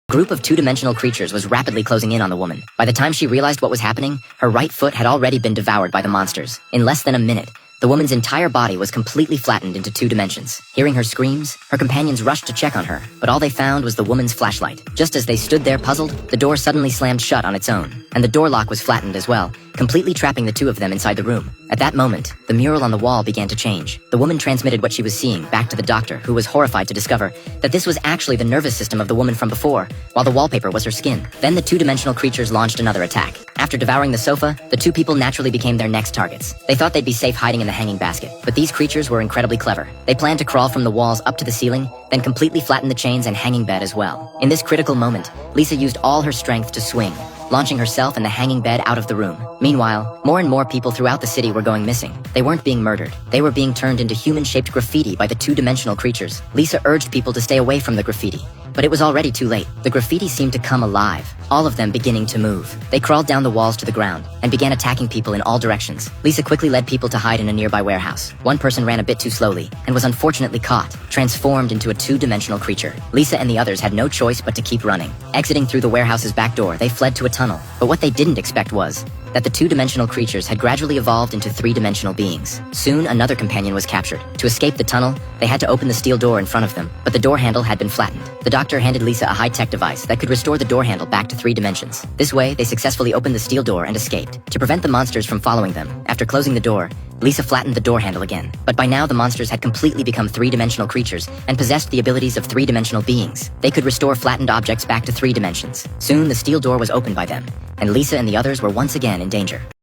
Group of two-dimensional creatures was rapidly closing in on the woman. By the time she realized what was happening, her right foot had already been devoured by the monsters. In less than a minute, the woman's entire body was completely flattened into 2 dimensions. Hearing her screams, her companions rushed to check on her, but all they found was the woman's flashlight. Just as they stood there puzzled, the door suddenly slammed shut on its own, and the door lock was flattened as well, completely trapping the 2 of them inside the room. At that moment, the mural on the wall began to change. The woman transmitted what she was seeing back to the doctor, who was horrified to discover that this was actually the nervous system of the woman from before, while the wallpaper was her skin. Then the two-dimensional creatures launched another attack. After devouring the sofa, the 2 people naturally became their next targets. They thought they'd be safe hiding in the hanging basket, but these creatures were incredibly clever. They planned to crawl from the walls up to the ceiling, then completely flatten the chains and hanging bed as well. In this critical moment, Lisa used all her strength to swing, launching herself and the hanging bed out of the room. Meanwhile, more and more people throughout the city were going missing. They weren't being murdered. They were being turned into human-shaped graffiti by the two-dimensional creatures. Lisa urged people to stay away from the graffiti, but it was already too late. The graffiti seemed to come alive, all of them beginning to move. They crawled down the walls to the ground and began attacking people in all directions. Lisa quickly led people to hide in a nearby warehouse. One person ran a bit too slowly and was unfortunately caught, transformed into a two-dimensional creature. Lisa and the others had no choice but to keep running. Exiting through the warehouse's back door, they fled to a tunnel. But what they didn't expect was that the two-dimensional creatures had gradually evolved into three-dimensional beings. Soon, another companion was captured. To escape the tunnel, they had to open the steel door in front of them, but the door handle had been flattened. The doctor handed Lisa a high-tech device that could restore the door handle back to 3 dimensions. This way, they successfully opened the steel door and escaped. To prevent the monsters from following them, after closing the door, Lisa flattened the door handle again. But by now, the monsters had completely become 3-dimensional creatures and possessed the abilities of 3-dimensional beings. They could restore flattened objects back to 3 dimensions. Soon, the steel door was opened by them, and Lisa and the others were once again in danger.